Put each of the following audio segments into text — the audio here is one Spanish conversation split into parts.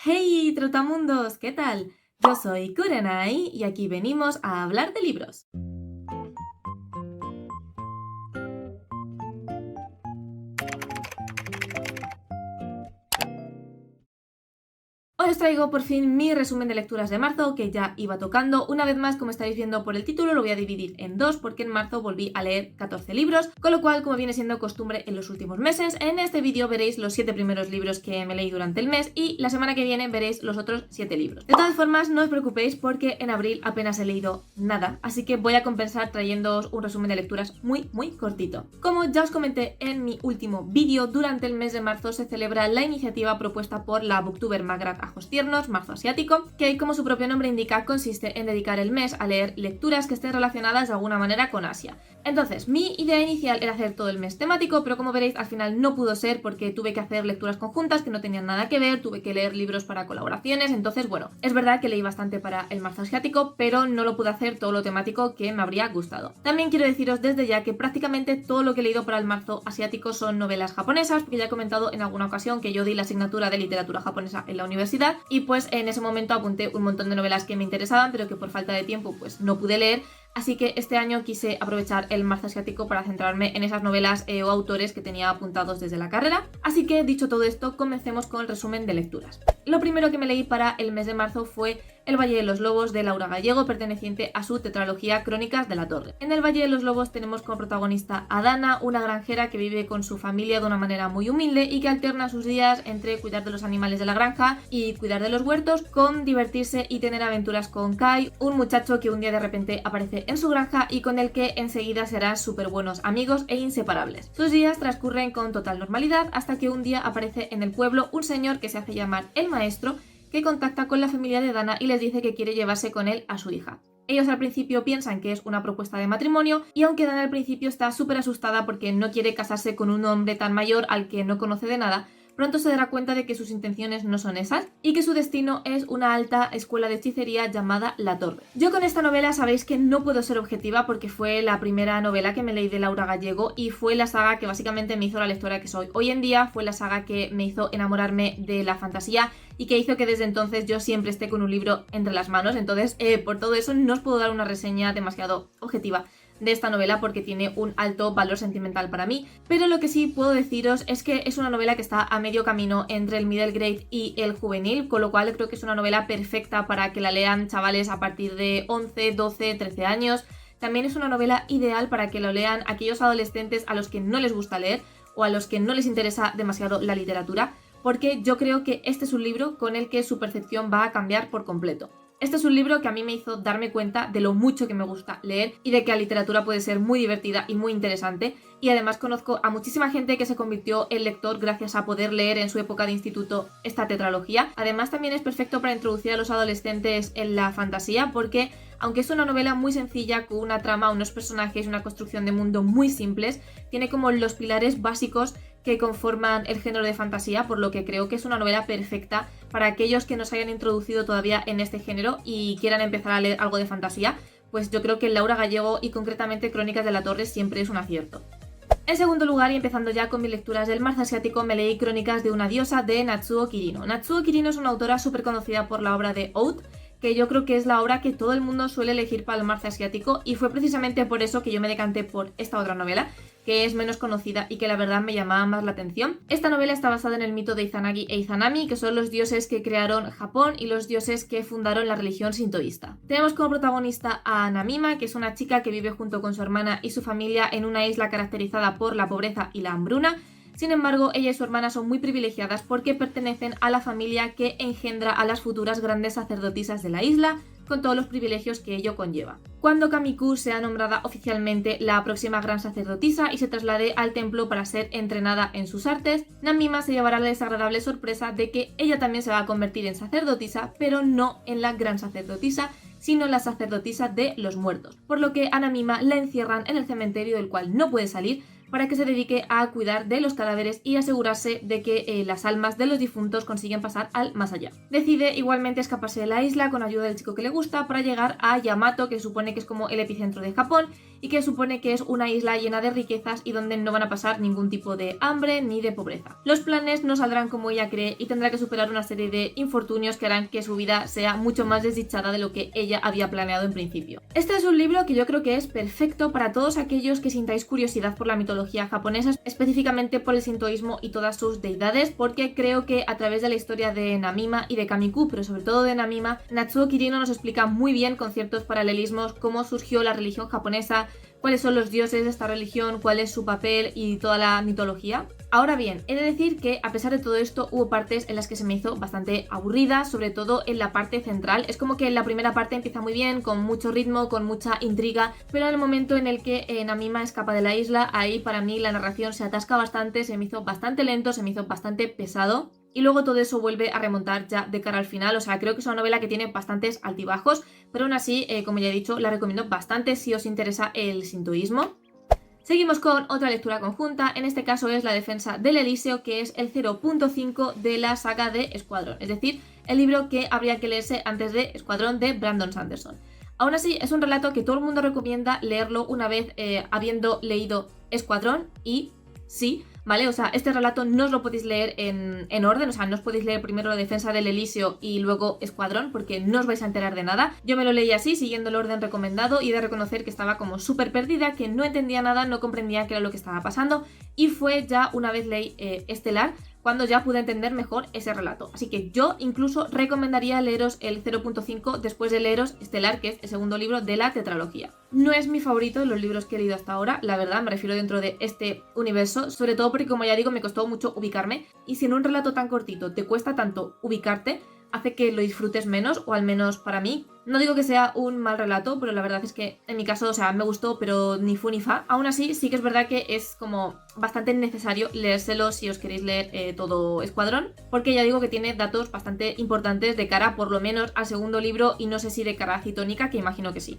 Hey, trotamundos, ¿qué tal? Yo soy Kurenai y aquí venimos a hablar de libros. Hoy os traigo por fin mi resumen de lecturas de marzo, que ya iba tocando. Una vez más, como estáis viendo por el título, lo voy a dividir en dos, porque en marzo volví a leer 14 libros, con lo cual, como viene siendo costumbre en los últimos meses, en este vídeo veréis los 7 primeros libros que me leí durante el mes y la semana que viene veréis los otros 7 libros. De todas formas, no os preocupéis porque en abril apenas he leído nada, así que voy a compensar trayéndoos un resumen de lecturas muy cortito. Como ya os comenté en mi último vídeo, durante el mes de marzo se celebra la iniciativa propuesta por la booktuber Magrat Ajos Tiernos, Marzo Asiático, que como su propio nombre indica consiste en dedicar el mes a leer lecturas que estén relacionadas de alguna manera con Asia. Entonces, mi idea inicial era hacer todo el mes temático, pero como veréis al final no pudo ser porque tuve que hacer lecturas conjuntas que no tenían nada que ver, tuve que leer libros para colaboraciones, entonces bueno, es verdad que leí bastante para el Marzo Asiático, pero no lo pude hacer todo lo temático que me habría gustado. También quiero deciros desde ya que prácticamente todo lo que he leído para el Marzo Asiático son novelas japonesas, porque ya he comentado en alguna ocasión que yo di la asignatura de literatura japonesa en la universidad y pues en ese momento apunté un montón de novelas que me interesaban, pero que por falta de tiempo pues no pude leer. Así que este año quise aprovechar el Marzo Asiático para centrarme en esas novelas o autores que tenía apuntados desde la carrera. Así que dicho todo esto, comencemos con el resumen de lecturas. Lo primero que me leí para el mes de marzo fue El Valle de los Lobos de Laura Gallego, perteneciente a su tetralogía Crónicas de la Torre. En El Valle de los Lobos tenemos como protagonista a Dana, una granjera que vive con su familia de una manera muy humilde y que alterna sus días entre cuidar de los animales de la granja y cuidar de los huertos, con divertirse y tener aventuras con Kai, un muchacho que un día de repente aparece en su granja y con el que enseguida serán súper buenos amigos e inseparables. Sus días transcurren con total normalidad hasta que un día aparece en el pueblo un señor que se hace llamar el maestro, que contacta con la familia de Dana y les dice que quiere llevarse con él a su hija. Ellos al principio piensan que es una propuesta de matrimonio y aunque Dana al principio está súper asustada porque no quiere casarse con un hombre tan mayor al que no conoce de nada, pronto se dará cuenta de que sus intenciones no son esas y que su destino es una alta escuela de hechicería llamada La Torre. Yo con esta novela sabéis que no puedo ser objetiva porque fue la primera novela que me leí de Laura Gallego y fue la saga que básicamente me hizo la lectora que soy hoy en día, fue la saga que me hizo enamorarme de la fantasía y que hizo que desde entonces yo siempre esté con un libro entre las manos. Entonces, por todo eso no os puedo dar una reseña demasiado objetiva de esta novela porque tiene un alto valor sentimental para mí, pero lo que sí puedo deciros es que es una novela que está a medio camino entre el middle grade y el juvenil, con lo cual creo que es una novela perfecta para que la lean chavales a partir de 11, 12, 13 años. También es una novela ideal para que lo lean aquellos adolescentes a los que no les gusta leer o a los que no les interesa demasiado la literatura, porque yo creo que este es un libro con el que su percepción va a cambiar por completo. Este es un libro que a mí me hizo darme cuenta de lo mucho que me gusta leer y de que la literatura puede ser muy divertida y muy interesante, y además conozco a muchísima gente que se convirtió en lector gracias a poder leer en su época de instituto esta tetralogía. Además también es perfecto para introducir a los adolescentes en la fantasía porque aunque es una novela muy sencilla con una trama, unos personajes y una construcción de mundo muy simples, tiene como los pilares básicos que conforman el género de fantasía, por lo que creo que es una novela perfecta para aquellos que no se hayan introducido todavía en este género y quieran empezar a leer algo de fantasía. Pues yo creo que Laura Gallego y concretamente Crónicas de la Torre siempre es un acierto. En segundo lugar, y empezando ya con mis lecturas del Marzo Asiático, me leí Crónicas de una diosa de Natsuo Kirino. Natsuo Kirino es una autora súper conocida por la obra de Oud, que yo creo que es la obra que todo el mundo suele elegir para el Marzo Asiático, y fue precisamente por eso que yo me decanté por esta otra novela, que es menos conocida y que la verdad me llamaba más la atención. Esta novela está basada en el mito de Izanagi e Izanami, que son los dioses que crearon Japón y los dioses que fundaron la religión sintoísta. Tenemos como protagonista a Namima, que es una chica que vive junto con su hermana y su familia en una isla caracterizada por la pobreza y la hambruna. Sin embargo, ella y su hermana son muy privilegiadas porque pertenecen a la familia que engendra a las futuras grandes sacerdotisas de la isla, con todos los privilegios que ello conlleva. Cuando Kamiku sea nombrada oficialmente la próxima gran sacerdotisa y se traslade al templo para ser entrenada en sus artes, Namima se llevará la desagradable sorpresa de que ella también se va a convertir en sacerdotisa, pero no en la gran sacerdotisa, sino en la sacerdotisa de los muertos, por lo que a Namima la encierran en el cementerio del cual no puede salir, para que se dedique a cuidar de los cadáveres y asegurarse de que las almas de los difuntos consiguen pasar al más allá. Decide igualmente escaparse de la isla con ayuda del chico que le gusta para llegar a Yamato, que se supone que es como el epicentro de Japón, y que supone que es una isla llena de riquezas y donde no van a pasar ningún tipo de hambre ni de pobreza. Los planes no saldrán como ella cree y tendrá que superar una serie de infortunios que harán que su vida sea mucho más desdichada de lo que ella había planeado en principio. Este es un libro que yo creo que es perfecto para todos aquellos que sintáis curiosidad por la mitología japonesa, específicamente por el sintoísmo y todas sus deidades, porque creo que a través de la historia de Namima y de Kamiku, pero sobre todo de Namima, Natsuo Kirino nos explica muy bien con ciertos paralelismos cómo surgió la religión japonesa, cuáles son los dioses de esta religión, cuál es su papel y toda la mitología. Ahora bien, he de decir que a pesar de todo esto hubo partes en las que se me hizo bastante aburrida, sobre todo en la parte central. Es como que la primera parte empieza muy bien, con mucho ritmo, con mucha intriga, pero en el momento en el que Namima escapa de la isla, ahí para mí la narración se atasca bastante, se me hizo bastante lento, se me hizo bastante pesado. Y luego todo eso vuelve a remontar ya de cara al final, o sea, creo que es una novela que tiene bastantes altibajos, pero aún así, como ya he dicho, la recomiendo bastante si os interesa el sintoísmo. Seguimos con otra lectura conjunta, en este caso es La defensa del Elíseo, que es el 0.5 de la saga de Escuadrón, es decir, el libro que habría que leerse antes de Escuadrón de Brandon Sanderson. Aún así, es un relato que todo el mundo recomienda leerlo una vez habiendo leído Escuadrón y sí, ¿vale? O sea, este relato no os lo podéis leer en orden, o sea, no os podéis leer primero La defensa del Elíseo y luego Escuadrón, porque no os vais a enterar de nada. Yo me lo leí así, siguiendo el orden recomendado, y he de reconocer que estaba como súper perdida, que no entendía nada, no comprendía qué era lo que estaba pasando, y fue ya una vez leí Estelar, cuando ya pude entender mejor ese relato. Así que yo incluso recomendaría leeros el 0.5 después de leeros Estelar, que es el segundo libro de la tetralogía. No es mi favorito de los libros que he leído hasta ahora, la verdad, me refiero dentro de este universo, sobre todo porque, como ya digo, me costó mucho ubicarme, y si en un relato tan cortito te cuesta tanto ubicarte, hace que lo disfrutes menos, o al menos para mí. No digo que sea un mal relato, pero la verdad es que en mi caso, o sea, me gustó, pero ni fu ni fa. Aún así, sí que es verdad que es como bastante necesario leérselo si os queréis leer todo Escuadrón, porque ya digo que tiene datos bastante importantes de cara, por lo menos, al segundo libro, y no sé si de cara a Citónica, que imagino que sí.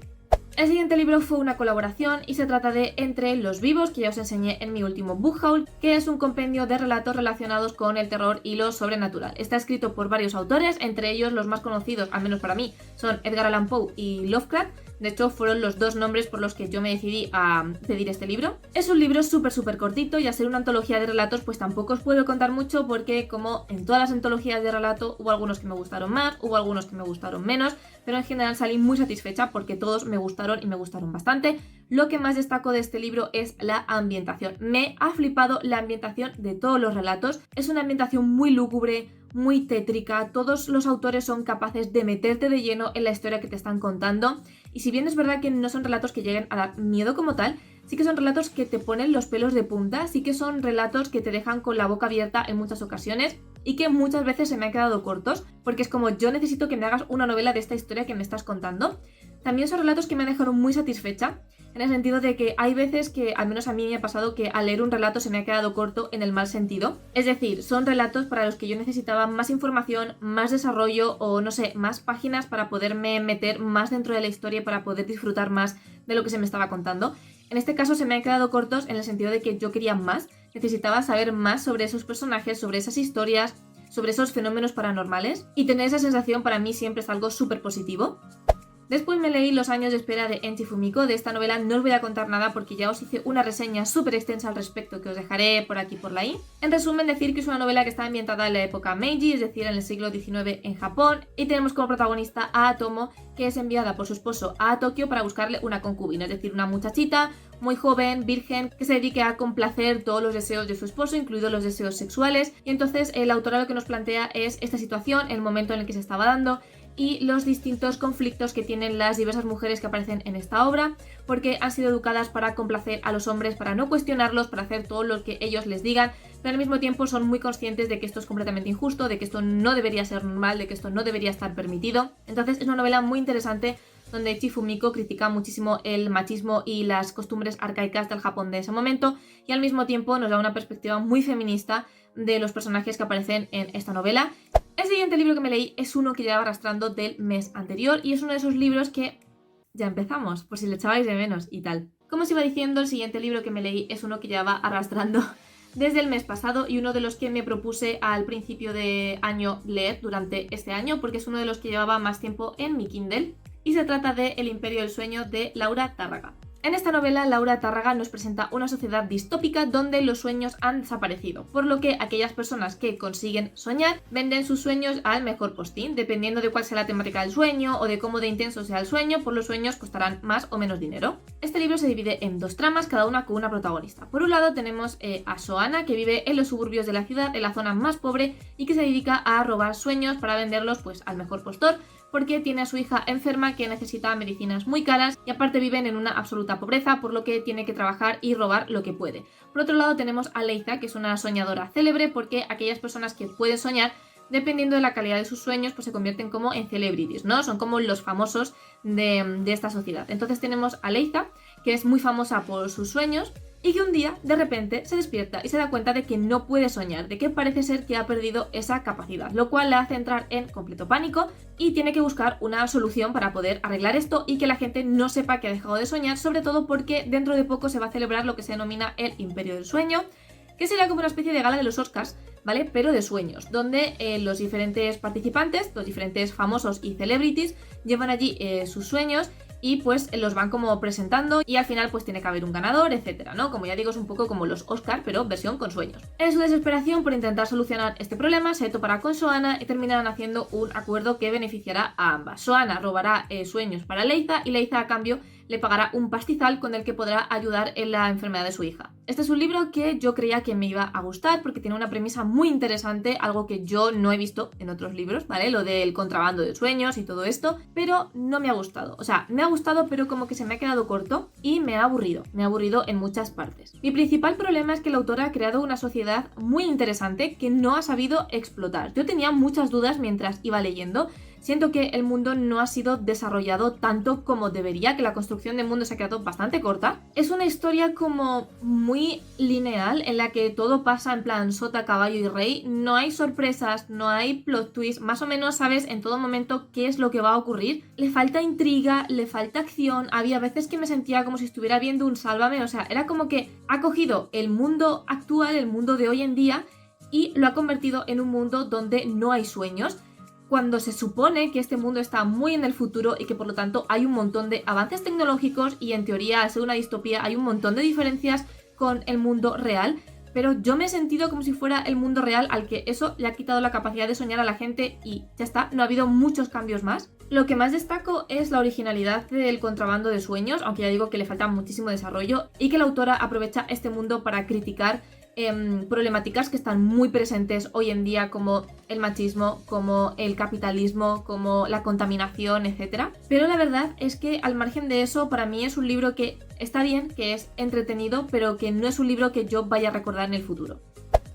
El siguiente libro fue una colaboración y se trata de Entre los vivos, que ya os enseñé en mi último book haul, que es un compendio de relatos relacionados con el terror y lo sobrenatural. Está escrito por varios autores, entre ellos los más conocidos, al menos para mí, son Edgar Allan Poe y Lovecraft. De hecho, fueron los dos nombres por los que yo me decidí a pedir este libro. Es un libro súper cortito, y al ser una antología de relatos, pues tampoco os puedo contar mucho, porque como en todas las antologías de relato, hubo algunos que me gustaron más, hubo algunos que me gustaron menos, pero en general salí muy satisfecha porque todos me gustaron y me gustaron bastante. Lo que más destaco de este libro es la ambientación. Me ha flipado la ambientación de todos los relatos. Es una ambientación muy lúgubre, muy tétrica. Todos los autores son capaces de meterte de lleno en la historia que te están contando, y si bien es verdad que no son relatos que lleguen a dar miedo como tal, sí que son relatos que te ponen los pelos de punta, sí que son relatos que te dejan con la boca abierta en muchas ocasiones, y que muchas veces se me han quedado cortos, porque es como, yo necesito que me hagas una novela de esta historia que me estás contando. También son relatos que me dejaron muy satisfecha, en el sentido de que hay veces que, al menos a mí me ha pasado, que al leer un relato se me ha quedado corto en el mal sentido. Es decir, son relatos para los que yo necesitaba más información, más desarrollo, o no sé, más páginas para poderme meter más dentro de la historia y para poder disfrutar más de lo que se me estaba contando. En este caso se me han quedado cortos en el sentido de que yo quería más, necesitaba saber más sobre esos personajes, sobre esas historias, sobre esos fenómenos paranormales, y tener esa sensación para mí siempre es algo súper positivo. Después me leí Los años de espera de Enchi Fumiko. De esta novela no os voy a contar nada porque ya os hice una reseña súper extensa al respecto que os dejaré por aquí por la i. En resumen, decir que es una novela que está ambientada en la época Meiji, es decir, en el siglo XIX en Japón, y tenemos como protagonista a Atomo, que es enviada por su esposo a Tokio para buscarle una concubina, es decir, una muchachita muy joven, virgen, que se dedique a complacer todos los deseos de su esposo, incluidos los deseos sexuales. Y entonces el autor lo que nos plantea es esta situación, el momento en el que se estaba dando, y los distintos conflictos que tienen las diversas mujeres que aparecen en esta obra, porque han sido educadas para complacer a los hombres, para no cuestionarlos, para hacer todo lo que ellos les digan, pero al mismo tiempo son muy conscientes de que esto es completamente injusto, de que esto no debería ser normal, de que esto no debería estar permitido. Entonces es una novela muy interesante donde Enchi Fumiko critica muchísimo el machismo y las costumbres arcaicas del Japón de ese momento, y al mismo tiempo nos da una perspectiva muy feminista de los personajes que aparecen en esta novela. El siguiente libro que me leí es uno que llevaba arrastrando del mes anterior, y es uno de esos libros que ya empezamos, por si le echabais de menos y tal. Como os iba diciendo, el siguiente libro que me leí es uno que llevaba arrastrando desde el mes pasado, y uno de los que me propuse al principio de año leer durante este año, porque es uno de los que llevaba más tiempo en mi Kindle, y se trata de El Imperio del Sueño de Laura Tárraga. En esta novela, Laura Tárraga nos presenta una sociedad distópica donde los sueños han desaparecido, por lo que aquellas personas que consiguen soñar venden sus sueños al mejor postín. Dependiendo de cuál sea la temática del sueño o de cómo de intenso sea el sueño, pues los sueños costarán más o menos dinero. Este libro se divide en 2 tramas, cada una con una protagonista. Por un lado tenemos a Soana, que vive en los suburbios de la ciudad, en la zona más pobre, y que se dedica a robar sueños para venderlos pues al mejor postor, porque tiene a su hija enferma que necesita medicinas muy caras y aparte viven en una absoluta pobreza, por lo que tiene que trabajar y robar lo que puede. Por otro lado tenemos a Leiza, que es una soñadora célebre, porque aquellas personas que pueden soñar, dependiendo de la calidad de sus sueños, pues se convierten como en celebrities, ¿no? Son como los famosos de esta sociedad. Entonces tenemos a Leiza, que es muy famosa por sus sueños, y que un día, de repente, se despierta y se da cuenta de que no puede soñar, de que parece ser que ha perdido esa capacidad, lo cual le hace entrar en completo pánico y tiene que buscar una solución para poder arreglar esto y que la gente no sepa que ha dejado de soñar, sobre todo porque dentro de poco se va a celebrar lo que se denomina el Imperio del Sueño, que sería como una especie de gala de los Oscars, ¿vale? Pero de sueños, donde los diferentes participantes, los diferentes famosos y celebrities, llevan allí sus sueños y pues los van como presentando y al final pues tiene que haber un ganador, etcétera, ¿no? Como ya digo, es un poco como los Oscar, pero versión con sueños. En su desesperación por intentar solucionar este problema, se topará con Soana y terminarán haciendo un acuerdo que beneficiará a ambas. Soana robará sueños para Leiza y Leiza a cambio le pagará un pastizal con el que podrá ayudar en la enfermedad de su hija. Este es un libro que yo creía que me iba a gustar porque tiene una premisa muy interesante, algo que yo no he visto en otros libros, ¿vale? Lo del contrabando de sueños y todo esto, pero no me ha gustado. O sea, me ha gustado, pero como que se me ha quedado corto y me ha aburrido en muchas partes. Mi principal problema es que la autora ha creado una sociedad muy interesante que no ha sabido explotar. Yo tenía muchas dudas mientras iba leyendo. Siento que el mundo no ha sido desarrollado tanto como debería, que la construcción del mundo se ha quedado bastante corta. Es una historia como muy lineal en la que todo pasa en plan sota, caballo y rey. No hay sorpresas, no hay plot twist, más o menos sabes en todo momento qué es lo que va a ocurrir. Le falta intriga, le falta acción. Había veces que me sentía como si estuviera viendo un Sálvame, o sea, era como que ha cogido el mundo actual, el mundo de hoy en día, y lo ha convertido en un mundo donde no hay sueños, cuando se supone que este mundo está muy en el futuro y que por lo tanto hay un montón de avances tecnológicos y en teoría al ser una distopía hay un montón de diferencias con el mundo real, pero yo me he sentido como si fuera el mundo real al que eso le ha quitado la capacidad de soñar a la gente y ya está, no ha habido muchos cambios más. Lo que más destaco es la originalidad del contrabando de sueños, aunque ya digo que le falta muchísimo desarrollo y que la autora aprovecha este mundo para criticar problemáticas que están muy presentes hoy en día, como el machismo, como el capitalismo, como la contaminación, etc. Pero la verdad es que al margen de eso, para mí es un libro que está bien, que es entretenido, pero que no es un libro que yo vaya a recordar en el futuro.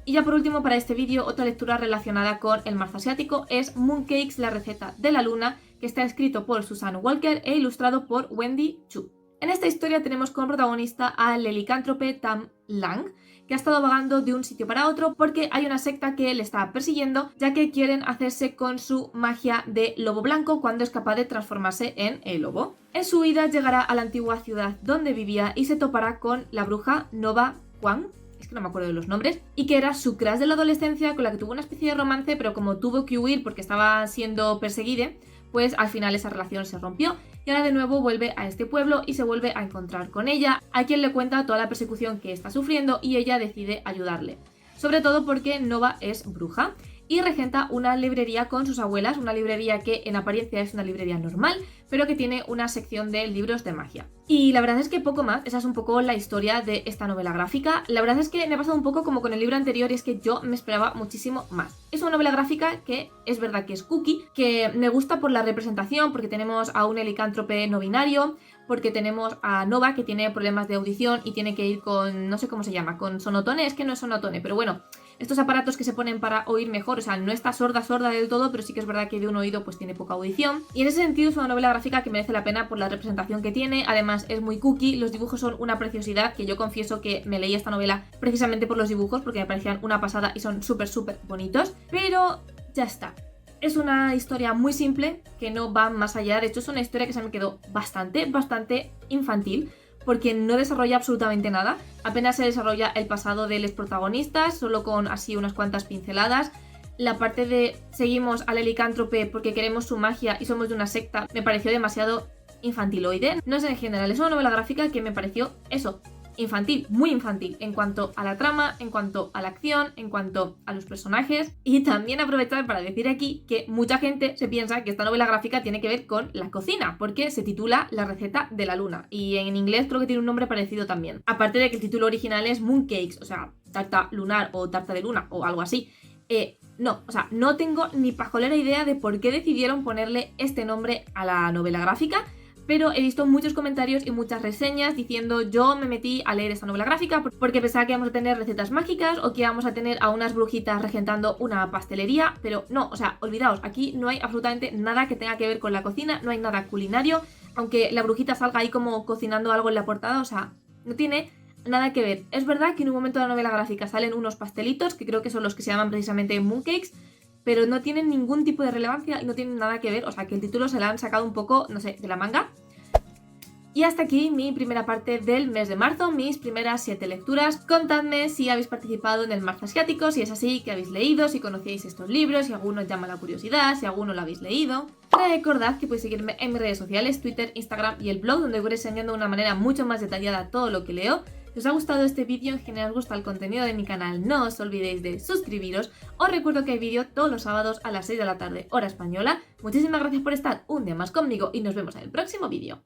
Y ya por último, para este vídeo, otra lectura relacionada con el marzo asiático es Mooncakes, la receta de la luna, que está escrito por Susan Walker e ilustrado por Wendy Chu. En esta historia tenemos como protagonista al licántrope Tam Lang, que ha estado vagando de un sitio para otro porque hay una secta que le está persiguiendo, ya que quieren hacerse con su magia de lobo blanco cuando es capaz de transformarse en el lobo. En su huida llegará a la antigua ciudad donde vivía y se topará con la bruja Nova Kwang, es que no me acuerdo de los nombres, y que era su crush de la adolescencia con la que tuvo una especie de romance, pero como tuvo que huir porque estaba siendo perseguida, pues al final esa relación se rompió y ahora de nuevo vuelve a este pueblo y se vuelve a encontrar con ella, a quien le cuenta toda la persecución que está sufriendo y ella decide ayudarle. Sobre todo porque Nova es bruja y regenta una librería con sus abuelas, una librería que en apariencia es una librería normal, pero que tiene una sección de libros de magia. Y la verdad es que poco más, esa es un poco la historia de esta novela gráfica. La verdad es que me ha pasado un poco como con el libro anterior y es que yo me esperaba muchísimo más. Es una novela gráfica que es verdad que es cookie, que me gusta por la representación, porque tenemos a un licántrope no binario, porque tenemos a Nova que tiene problemas de audición y tiene que ir con, no sé cómo se llama, con sonotone, es que no es sonotone, pero bueno, estos aparatos que se ponen para oír mejor, o sea, no está sorda del todo, pero sí que es verdad que de un oído pues tiene poca audición. Y en ese sentido es una novela gráfica que merece la pena por la representación que tiene, además es muy cookie, los dibujos son una preciosidad, que yo confieso que me leí esta novela precisamente por los dibujos, porque me parecían una pasada y son súper bonitos, pero ya está. Es una historia muy simple, que no va más allá, de hecho es una historia que se me quedó bastante infantil, porque no desarrolla absolutamente nada, apenas se desarrolla el pasado de los protagonistas, solo con así unas cuantas pinceladas. La parte de seguimos al licántrope porque queremos su magia y somos de una secta me pareció demasiado infantiloide. No sé, en general, es una novela gráfica que me pareció eso, infantil, muy infantil, en cuanto a la trama, en cuanto a la acción, en cuanto a los personajes. Y también aprovechar para decir aquí que mucha gente se piensa que esta novela gráfica tiene que ver con la cocina, porque se titula La receta de la luna, y en inglés creo que tiene un nombre parecido también. Aparte de que el título original es Mooncakes, o sea, tarta lunar o tarta de luna o algo así. No, o sea, no tengo ni pajolera idea de por qué decidieron ponerle este nombre a la novela gráfica, pero he visto muchos comentarios y muchas reseñas diciendo yo me metí a leer esta novela gráfica porque pensaba que íbamos a tener recetas mágicas o que íbamos a tener a unas brujitas regentando una pastelería, pero no, o sea, olvidaos, aquí no hay absolutamente nada que tenga que ver con la cocina, no hay nada culinario, aunque la brujita salga ahí como cocinando algo en la portada, o sea, no tiene nada que ver. Es verdad que en un momento de la novela gráfica salen unos pastelitos, que creo que son los que se llaman precisamente mooncakes, pero no tienen ningún tipo de relevancia y no tienen nada que ver, o sea que el título se lo han sacado un poco, no sé, de la manga. Y hasta aquí mi primera parte del mes de marzo, mis primeras 7 lecturas. Contadme si habéis participado en el marzo asiático, si es así, que habéis leído, si conocíais estos libros, si alguno os llama la curiosidad, si alguno lo habéis leído. Recordad que podéis seguirme en mis redes sociales, Twitter, Instagram y el blog, donde voy enseñando de una manera mucho más detallada todo lo que leo. Si os ha gustado este vídeo, en general os gusta el contenido de mi canal, no os olvidéis de suscribiros. Os recuerdo que hay vídeo todos los sábados a las 6 de la tarde, hora española. Muchísimas gracias por estar un día más conmigo y nos vemos en el próximo vídeo.